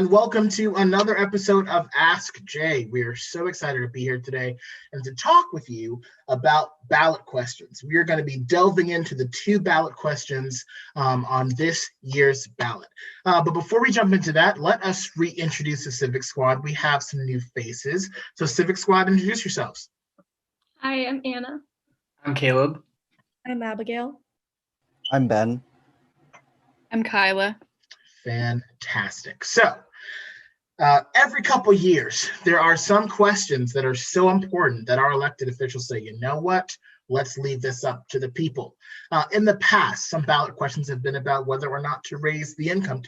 and welcome to another episode of Ask Jay. We are so excited to be here today and to talk with you about ballot questions. We are going to be delving into the 2 ballot questions on this year's ballot. But before we jump into that, let us reintroduce the Civic Squad. We have some new faces. So Civic Squad, introduce yourselves. Hi, I'm Anna. I'm Caleb. I'm Abigail. I'm Ben. I'm Kyla. Fantastic. So every couple years, there are some questions that are so important that our elected officials say, you know what, let's leave this up to the people. In the past, some ballot questions have been about whether or not to raise the income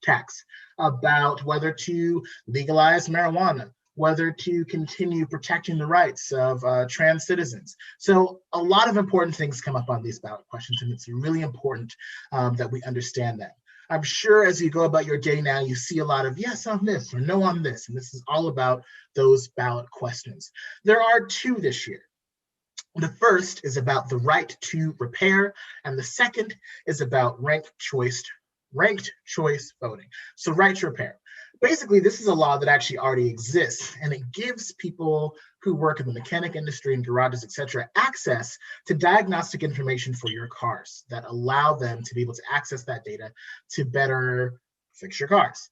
tax, about whether to legalize marijuana, whether to continue protecting the rights of trans citizens. So a lot of important things come up on these ballot questions, and it's really important that we understand that. I'm sure as you go about your day now, you see a lot of yes on this or no on this, and this is all about those ballot questions. There are 2 this year. The first is about the right to repair, and the second is about ranked choice voting. So right to repair. Basically, this is a law that actually already exists, and it gives people who work in the mechanic industry and garages, etc., access to diagnostic information for your cars that allow them to be able to access that data to better fix your cars,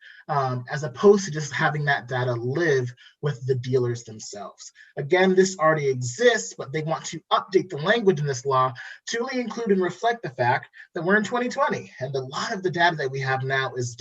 as opposed to just having that data live with the dealers themselves. Again, this already exists, but they want to update the language in this law to really include and reflect the fact that we're in 2020, and a lot of the data that we have now is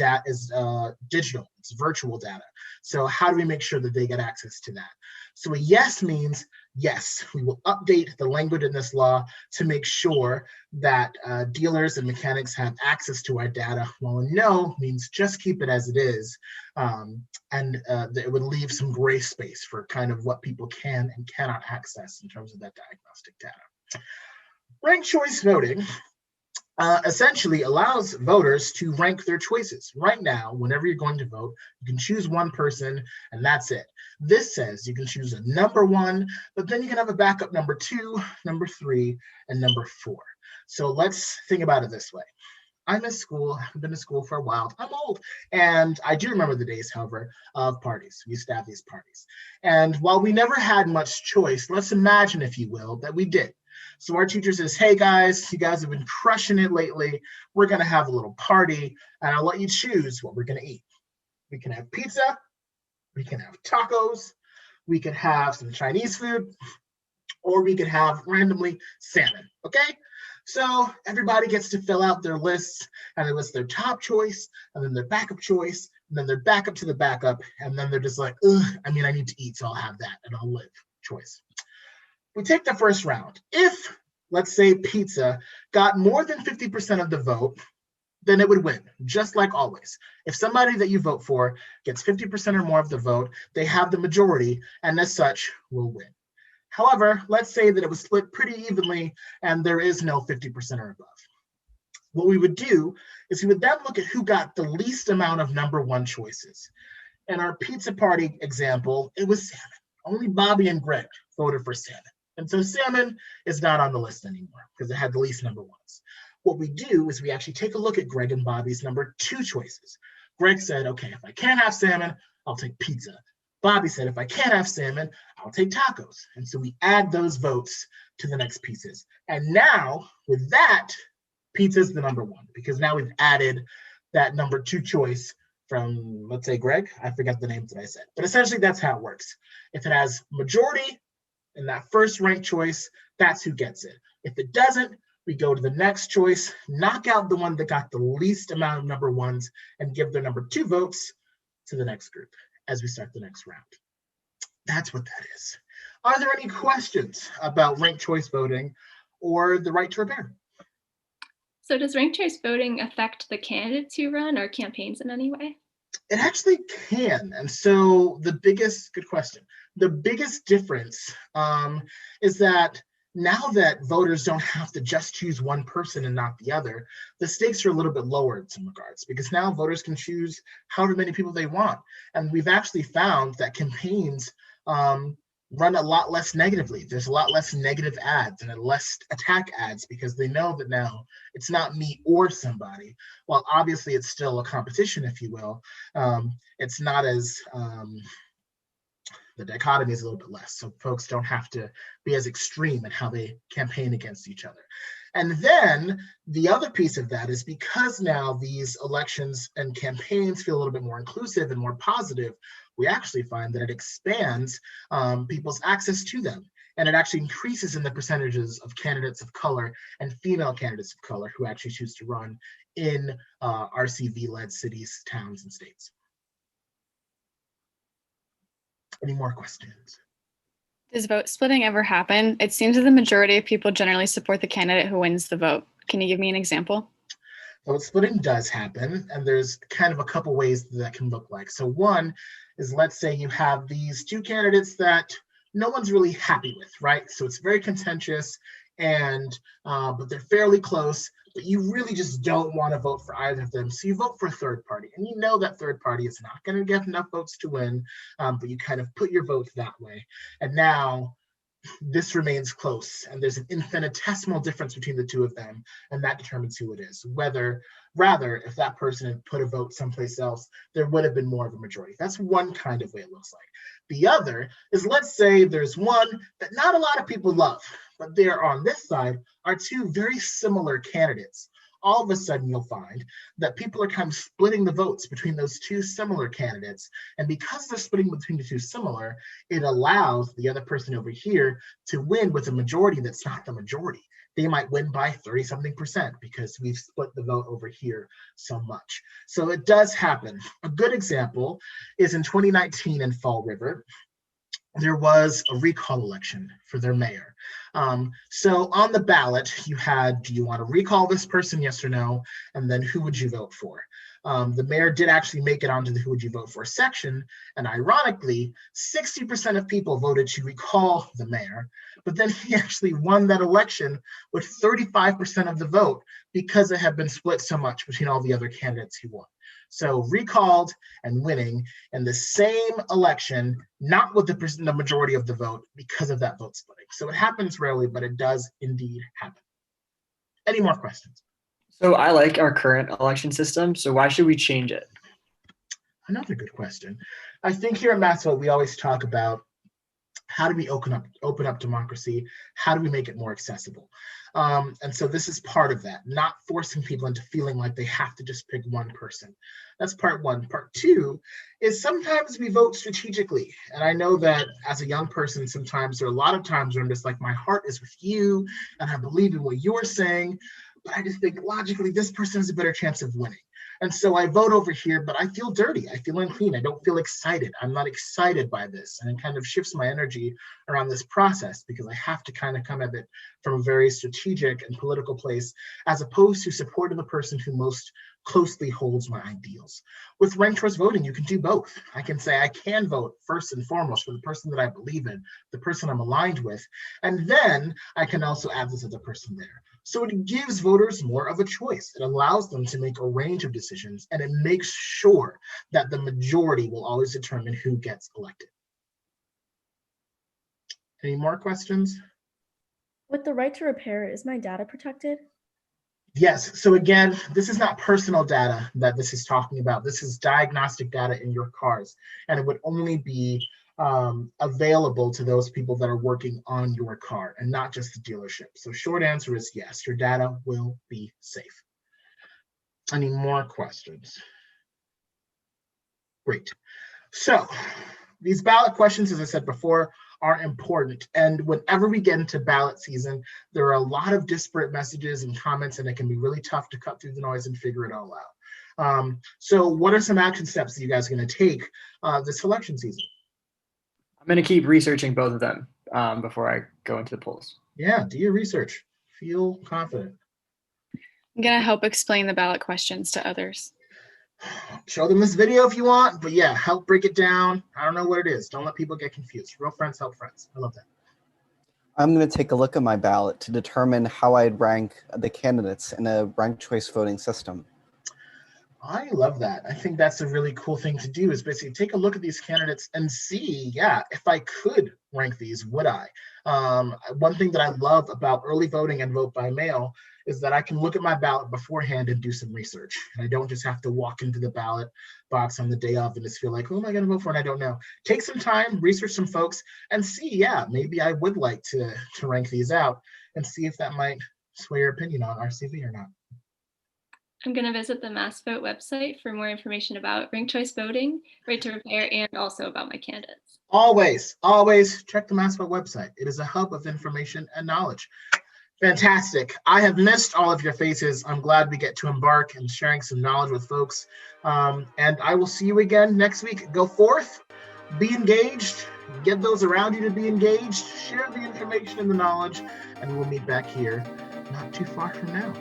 digital, it's virtual data. So how do we make sure that they get access to that? So a yes means yes, we will update the language in this law to make sure that dealers and mechanics have access to our data, while a no means just keep it as it is, and it would leave some gray space for kind of what people can and cannot access in terms of that diagnostic data. Ranked choice voting essentially allows voters to rank their choices. Right now, whenever you're going to vote, you can choose one person and that's it. This says you can choose a number 1, but then you can have a backup number 2, number 3, and number 4. So let's think about it this way. I miss school. I've been to school for a while. I'm old. And I do remember the days, however, of parties. We used to have these parties. And while we never had much choice, let's imagine, if you will, that we did. So our teacher says, hey guys, you guys have been crushing it lately. We're going to have a little party, and I'll let you choose what we're going to eat. We can have pizza. We can have tacos. We can have some Chinese food, or we could have randomly salmon, okay? So everybody gets to fill out their lists, and it was their top choice, and then their backup choice, and then their backup to the backup, and then they're just like, ugh, I need to eat, so I'll have that, and I'll live choice. We take the first round. If, let's say, pizza got more than 50% of the vote, then it would win, just like always. If somebody that you vote for gets 50% or more of the vote, they have the majority, and as such, will win. However, let's say that it was split pretty evenly and there is no 50% or above. What we would do is we would then look at who got the least amount of number 1 choices. In our pizza party example, it was salmon. Only Bobby and Greg voted for salmon. And so salmon is not on the list anymore because it had the least number 1s. What we do is we actually take a look at Greg and Bobby's number 2 choices. Greg said, okay, if I can't have salmon, I'll take pizza. Bobby said, if I can't have salmon, I'll take tacos. And so we add those votes to the next pieces. And now with that, pizza is the number 1 because now we've added that number 2 choice from, let's say, Greg. I forgot the names that I said, but essentially that's how it works. If it has majority in that first ranked choice, that's who gets it. If it doesn't, we go to the next choice, knock out the one that got the least amount of number 1s, and give their number 2 votes to the next group as we start the next round. That's what that is. Are there any questions about ranked choice voting or the right to repair? So does ranked choice voting affect the candidates who run or campaigns in any way? It actually can. And so good question. The biggest difference is that now that voters don't have to just choose one person and not the other, the stakes are a little bit lower in some regards because now voters can choose however many people they want. And we've actually found that campaigns run a lot less negatively. There's a lot less negative ads and less attack ads because they know that now it's not me or somebody. Well, obviously it's still a competition, if you will. It's not as, the dichotomy is a little bit less. So folks don't have to be as extreme in how they campaign against each other. And then the other piece of that is because now these elections and campaigns feel a little bit more inclusive and more positive, we actually find that it expands people's access to them. And it actually increases in the percentages of candidates of color and female candidates of color who actually choose to run in RCV-led cities, towns, and states. Any more questions? Does vote splitting ever happen? It seems that the majority of people generally support the candidate who wins the vote. Can you give me an example? Vote splitting does happen, and there's kind of a couple ways that can look like. So one is, let's say you have these two candidates that no one's really happy with, right? So it's very contentious, and but they're fairly close, but you really just don't want to vote for either of them. So you vote for a third party, and you know that third party is not going to get enough votes to win, but you kind of put your vote that way. And now this remains close, and there's an infinitesimal difference between the two of them, and that determines who it is. Whether, rather, if that person had put a vote someplace else, there would have been more of a majority. That's one kind of way it looks like. The other is, let's say there's one that not a lot of people love, but there on this side are two very similar candidates. All of a sudden you'll find that people are kind of splitting the votes between those two similar candidates. And because they're splitting between the two similar, it allows the other person over here to win with a majority that's not the majority. They might win by 30-something% because we've split the vote over here so much. So it does happen. A good example is in 2019 in Fall River. There was a recall election for their mayor. So on the ballot, you had, do you want to recall this person, yes or no? And then who would you vote for? The mayor did actually make it onto the who would you vote for section. And ironically, 60% of people voted to recall the mayor, but then he actually won that election with 35% of the vote because it had been split so much between all the other candidates who won. So recalled and winning in the same election, not with the majority of the vote because of that vote splitting. So it happens rarely, but it does indeed happen. Any more questions? So I like our current election system. So why should we change it? Another good question. I think here at Maxwell, we always talk about how do we open up democracy? How do we make it more accessible? And so this is part of that, not forcing people into feeling like they have to just pick one person. That's part one. Part two is sometimes we vote strategically. And I know that as a young person, sometimes there are a lot of times where I'm just like, my heart is with you and I believe in what you're saying, but I just think logically this person has a better chance of winning. And so I vote over here, but I feel dirty. I feel unclean. I don't feel excited. I'm not excited by this. And it kind of shifts my energy around this process because I have to kind of come at it from a very strategic and political place, as opposed to supporting the person who most closely holds my ideals. With ranked choice voting, you can do both. I can say I can vote first and foremost for the person that I believe in, the person I'm aligned with, and then I can also add this other person there. So it gives voters more of a choice. It allows them to make a range of decisions, and it makes sure that the majority will always determine who gets elected. Any more questions? With the right to repair, is my data protected? Yes. So again, this is not personal data that this is talking about. This is diagnostic data in your cars, and it would only be available to those people that are working on your car and not just the dealership. So short answer is yes, your data will be safe. Any more questions? Great. So these ballot questions, as I said before, are important. And whenever we get into ballot season, there are a lot of disparate messages and comments, and it can be really tough to cut through the noise and figure it all out. So what are some action steps that you guys are going to take this election season? I'm going to keep researching both of them before I go into the polls. Yeah, do your research. Feel confident. I'm going to help explain the ballot questions to others. Show them this video if you want, but yeah, help break it down. I don't know what it is. Don't let people get confused. Real friends help friends. I love that. I'm going to take a look at my ballot to determine how I'd rank the candidates in a ranked choice voting system. I love that. I think that's a really cool thing to do, is basically take a look at these candidates and see, yeah, if I could rank these, would I? One thing that I love about early voting and vote by mail is that I can look at my ballot beforehand and do some research. And I don't just have to walk into the ballot box on the day of and just feel like, who am I going to vote for? And I don't know. Take some time, research some folks, and see, yeah, maybe I would like to rank these out and see if that might sway your opinion on RCV or not. I'm going to visit the Mass Vote website for more information about ranked choice voting, right to repair, and also about my candidates. Always check the Mass Vote website. It is a hub of information and knowledge. Fantastic. I have missed all of your faces. I'm glad we get to embark and sharing some knowledge with folks. And I will see you again next week. Go forth, be engaged, get those around you to be engaged, share the information and the knowledge, and we'll meet back here not too far from now.